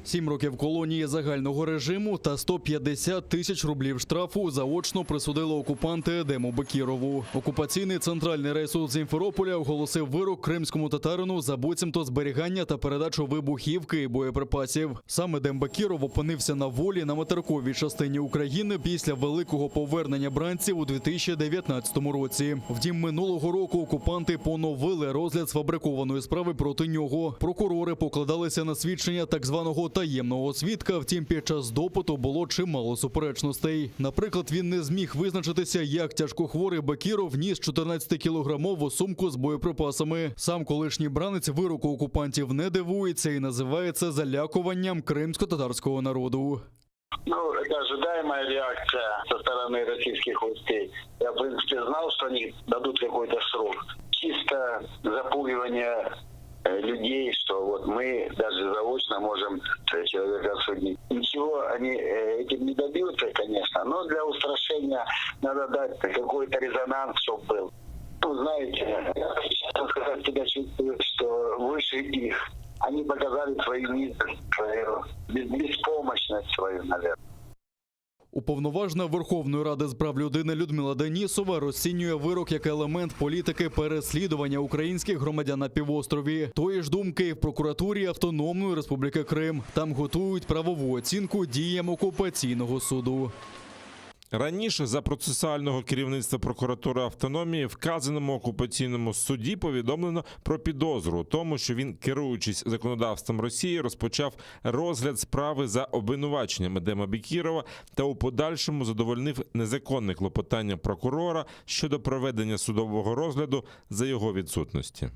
7 років колонії загального режиму та 150 тисяч рублів штрафу заочно присудили окупанти Едему Бекірову. Окупаційний центральний райсуд Сімферополя оголосив вирок кримському татарину за буцімто зберігання та передачу вибухівки і боєприпасів. Сам Едем Бекіров опинився на волі на материковій частині України після великого повернення бранців у 2019 році. Втім, минулого року окупанти поновили розгляд сфабрикованої справи проти нього. Прокурори покладалися на свідчення так званого таємного свідка, втім під час допиту було чимало суперечностей. Наприклад, він не зміг визначитися, як тяжкохворий Бекіров ніс 14-кілограмову сумку з боєприпасами. Сам колишній бранець вироку окупантів не дивується і називає це залякуванням кримсько-татарського народу. Это ожидаемая реакция со стороны российских властей. Я, в принципе, знал, что они дадут какой-то срок. Чисто запугивание людей, что вот мы даже заочно можем человека осудить. Ничего они этим не добьются, конечно, но для устрашения надо дать какой-то резонанс, чтобы был. Ну, знаете, я честно сказать, себя чувствую, что выше их. Они показали свою низость, свою беспомощность свою, наверное. Уповноважена Верховної Ради з прав людини Людмила Денісова розцінює вирок як елемент політики переслідування українських громадян на півострові. Тої ж думки і в прокуратурі Автономної Республіки Крим. Там готують правову оцінку діям окупаційного суду. Раніше за процесуального керівництва прокуратури автономії вказаному окупаційному суді повідомлено про підозру у тому, що він, керуючись законодавством Росії, розпочав розгляд справи за обвинуваченням Едема Бекірова та у подальшому задовольнив незаконне клопотання прокурора щодо проведення судового розгляду за його відсутності.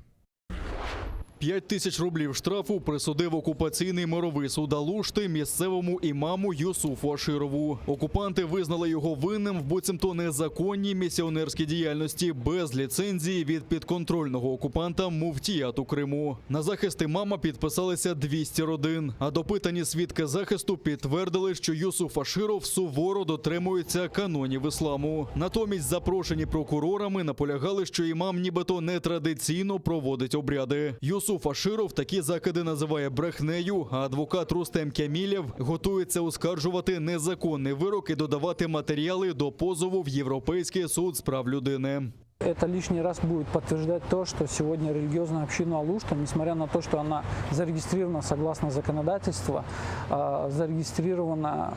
5 тисяч рублів штрафу присудив окупаційний мировий суд Алушти місцевому імаму Юсуфу Аширову. Окупанти визнали його винним в буцімто незаконній місіонерській діяльності без ліцензії від підконтрольного окупанта муфтіяту Криму. На захист імама підписалися 200 родин, а допитані свідки захисту підтвердили, що Юсуф Аширов суворо дотримується канонів ісламу. Натомість запрошені прокурорами наполягали, що імам нібито нетрадиційно проводить обряди. Юсуф Аширов такі закиди називає брехнею, а адвокат Рустем Кемілєв готується оскаржувати незаконний вирок і додавати матеріали до позову в Європейський суд з прав людини. Это лишний раз будет подтверждать то, что сегодня религиозная община Алушта, несмотря на то, что она зарегистрирована согласно законодательству, зарегистрирована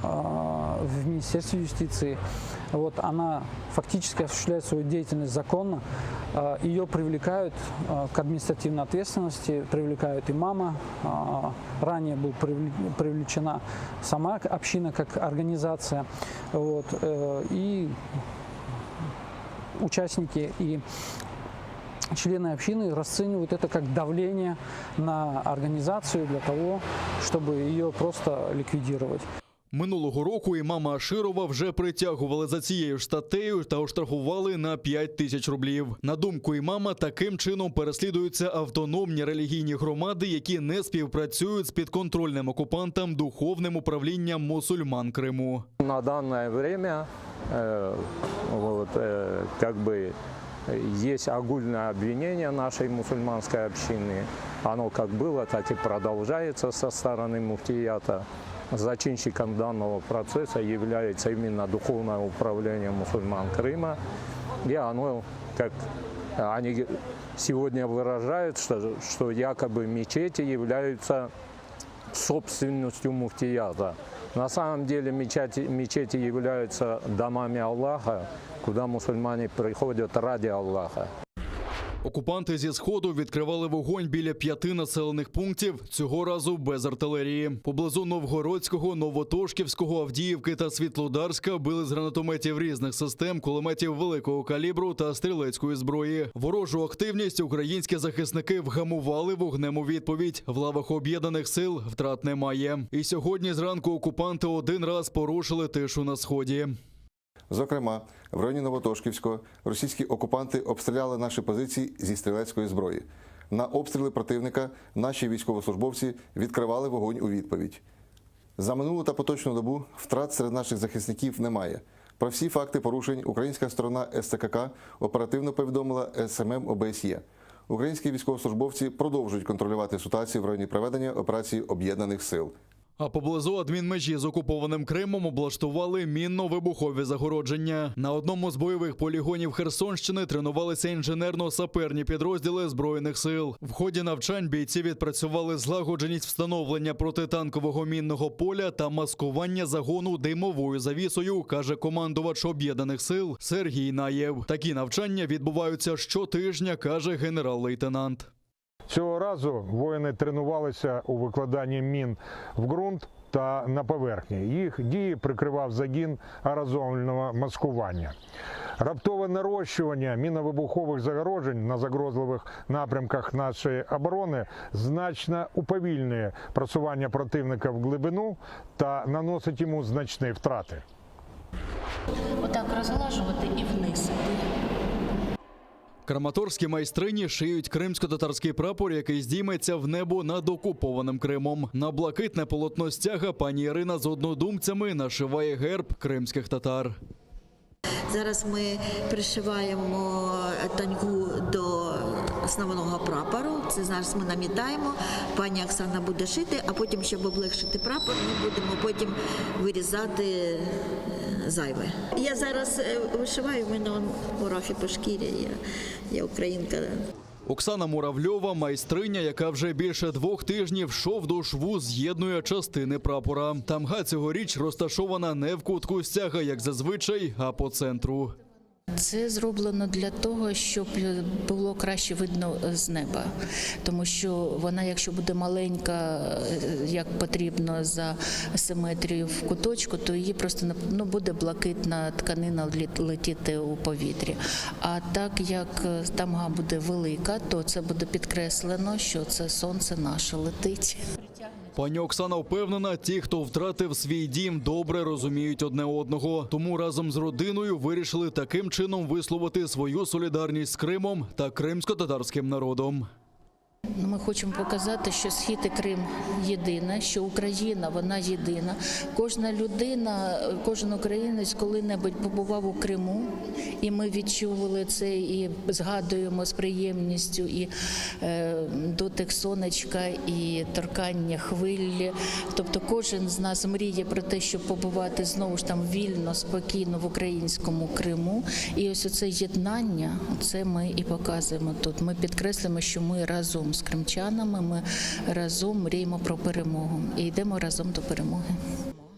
в Министерстве юстиции, вот, она фактически осуществляет свою деятельность законно, ее привлекают к административной ответственности, привлекают имама, ранее была привлечена сама община как организация, вот, и участники и члены общины расценивают это как давление на организацию для того, чтобы ее просто ликвидировать. Минулого року імама Аширова вже притягували за цією ж статтею та оштрафували на 5 тисяч рублів. На думку імама, таким чином переслідуються автономні релігійні громади, які не співпрацюють з підконтрольним окупантам духовним управлінням мусульман Криму. На данное время есть огульное обвинение нашей мусульманской общины. Оно как было, так и продолжается со стороны муфтията. Зачинщиком данного процесса является именно духовное управление мусульман Крыма. И оно, как они сегодня выражают, что якобы мечети являются собственностью муфтията. На самом деле мечети являются домами Аллаха, куда мусульмане приходят ради Аллаха. Окупанти зі Сходу відкривали вогонь біля 5 населених пунктів, цього разу без артилерії. Поблизу Новгородського, Новотошківського, Авдіївки та Світлодарська били з гранатометів різних систем, кулеметів великого калібру та стрілецької зброї. Ворожу активність українські захисники вгамували вогнем у відповідь. В лавах об'єднаних сил втрат немає. І сьогодні зранку окупанти один раз порушили тишу на Сході. Зокрема, в районі Новотошківського російські окупанти обстріляли наші позиції зі стрілецької зброї. На обстріли противника наші військовослужбовці відкривали вогонь у відповідь. За минулу та поточну добу втрат серед наших захисників немає. Про всі факти порушень українська сторона СЦКК оперативно повідомила СММ ОБСЄ. Українські військовослужбовці продовжують контролювати ситуацію в районі проведення операції Об'єднаних сил. А поблизу адмінмежі з окупованим Кримом облаштували мінно-вибухові загородження. На одному з бойових полігонів Херсонщини тренувалися інженерно-саперні підрозділи Збройних сил. В ході навчань бійці відпрацювали злагодженість встановлення протитанкового мінного поля та маскування загону димовою завісою, каже командувач Об'єднаних сил Сергій Наєв. Такі навчання відбуваються щотижня, каже генерал-лейтенант. Цього разу воїни тренувалися у викладанні мін в ґрунт та на поверхні. Їх дії прикривав загін аерозольного маскування. Раптове нарощування мінно-вибухових загороджень на загрозливих напрямках нашої оборони значно уповільнює просування противника в глибину та наносить йому значні втрати. Отак розглажувати і вниз. Краматорські майстрині шиють кримсько-татарський прапор, який здійметься в небо над окупованим Кримом. На блакитне полотно стяга пані Ірина з однодумцями нашиває герб кримських татар. Зараз ми пришиваємо таньгу до основного прапору. Це зараз ми намітаємо. Пані Оксана буде шити, а потім, щоб облегшити прапор, ми будемо потім вирізати зайве. Я зараз вишиваю, в мене мурахи по шкірі, я українка. Оксана Муравльова – майстриня, яка вже більше 2 тижнів шов до шву з'єднує частини прапора. Тамга цьогоріч розташована не в кутку стяга, як зазвичай, а по центру. Це зроблено для того, щоб було краще видно з неба. Тому що вона, якщо буде маленька, як потрібно за симетрію в куточку, то її просто буде блакитна тканина летіти у повітрі. А так як тамга буде велика, то це буде підкреслено, що це сонце наше летить. Пані Оксана впевнена, ті, хто втратив свій дім, добре розуміють одне одного. Тому разом з родиною вирішили таким чином висловити свою солідарність з Кримом та кримсько-татарським народом. Ми хочемо показати, що Схід і Крим єдине, що Україна, вона єдина. Кожна людина, кожен українець коли-небудь побував у Криму, і ми відчували це і згадуємо з приємністю і дотик сонечка, і торкання хвилі. Тобто кожен з нас мріє про те, щоб побувати знову ж там вільно, спокійно в українському Криму. І ось оце єднання, це ми і показуємо тут. Ми підкреслюємо, що ми разом з кримчанами, ми разом мріємо про перемогу і йдемо разом до перемоги.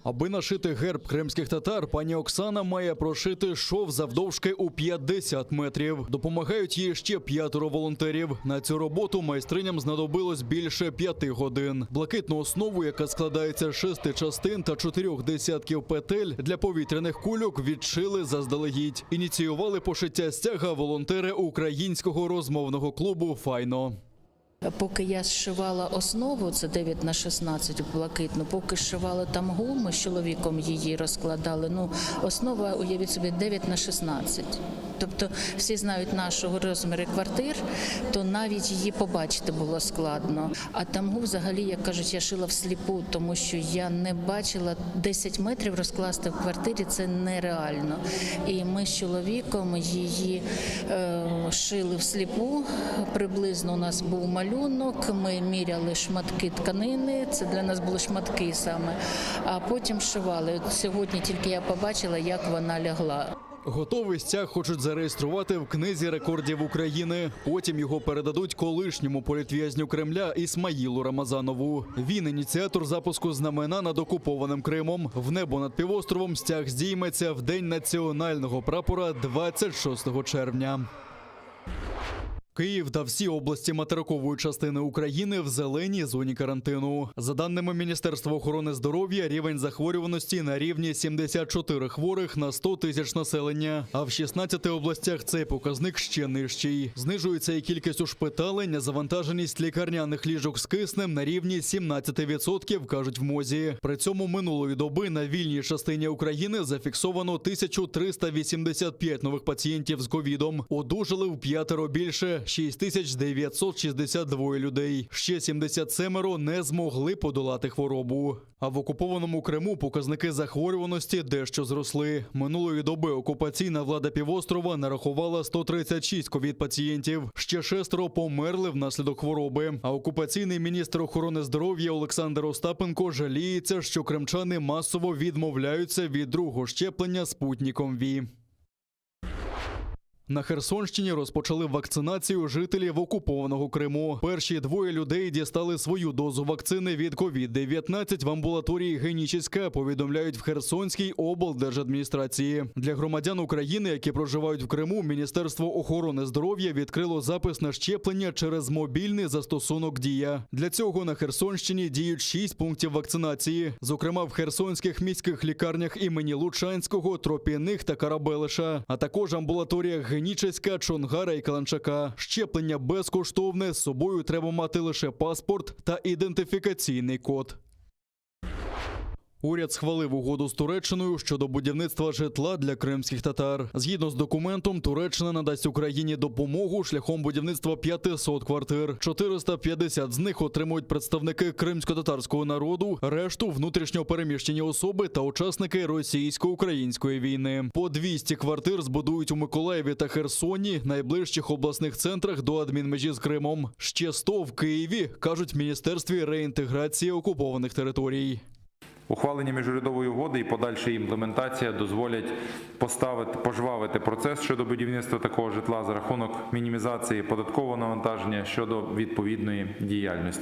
Аби нашити герб кримських татар, пані Оксана має прошити шов завдовжки у 50 метрів. Допомагають їй ще 5 волонтерів. На цю роботу майстриням знадобилось більше 5 годин. Блакитну основу, яка складається з 6 частин та 4 десятків петель, для повітряних кульок відшили заздалегідь. Ініціювали пошиття стяга волонтери українського розмовного клубу «Файно». Поки я зшивала основу, це 9х16 блакитну, поки зшивала тамгу, ми з чоловіком її розкладали. Основа, уявіть собі, 9х16. Тобто всі знають нашого розміри квартир, то навіть її побачити було складно. А тамгу взагалі, як кажуть, я шила всліпу, тому що я не бачила 10 метрів розкласти в квартирі, це нереально. І ми з чоловіком її шили всліпу, приблизно у нас був малюнок, ми міряли шматки тканини, це для нас були шматки саме, а потім шивали. От сьогодні тільки я побачила, як вона лягла. Готовий стяг хочуть зареєструвати в книзі рекордів України. Потім його передадуть колишньому політв'язню Кремля Ісмаїлу Рамазанову. Він ініціатор запуску знамена над окупованим Кримом. В небо над півостровом стяг здійметься в День національного прапора 26 червня. Київ та всі області материкової частини України в зеленій зоні карантину. За даними Міністерства охорони здоров'я, рівень захворюваності на рівні 74 хворих на 100 тисяч населення. А в 16 областях цей показник ще нижчий. Знижується і кількість ушпиталень, а завантаженість лікарняних ліжок з киснем на рівні 17%, кажуть в МОЗі. При цьому минулої доби на вільній частині України зафіксовано 1385 нових пацієнтів з ковідом. Одужали в 5 більше. 6962 людей. Ще 77 не змогли подолати хворобу. А в окупованому Криму показники захворюваності дещо зросли. Минулої доби окупаційна влада півострова нарахувала 136 ковід-пацієнтів. Ще 6 померли внаслідок хвороби. А окупаційний міністр охорони здоров'я Олександр Остапенко жаліється, що кримчани масово відмовляються від другого щеплення спутником ВІ. На Херсонщині розпочали вакцинацію жителів окупованого Криму. Перші 2 людей дістали свою дозу вакцини від COVID-19 в амбулаторії Генічеська, повідомляють в Херсонській облдержадміністрації. Для громадян України, які проживають в Криму, Міністерство охорони здоров'я відкрило запис на щеплення через мобільний застосунок «Дія». Для цього на Херсонщині діють 6 пунктів вакцинації. Зокрема, в херсонських міських лікарнях імені Лучанського, Троп'яних та Карабелиша, а також амбулаторіях Генічеська, Чонгара і Каланчака. Щеплення безкоштовне, з собою треба мати лише паспорт та ідентифікаційний код. Уряд схвалив угоду з Туреччиною щодо будівництва житла для кримських татар. Згідно з документом, Туреччина надасть Україні допомогу шляхом будівництва 500 квартир. 450 з них отримують представники кримсько-татарського народу, решту – внутрішньо переміщені особи та учасники російсько-української війни. По 200 квартир збудують у Миколаєві та Херсоні, найближчих обласних центрах до адмінмежі з Кримом. Ще 100 в Києві, кажуть в Міністерстві реінтеграції окупованих територій. Ухвалення міжурядової угоди і подальша її імплементація дозволять пожвавити процес щодо будівництва такого житла за рахунок мінімізації податкового навантаження щодо відповідної діяльності.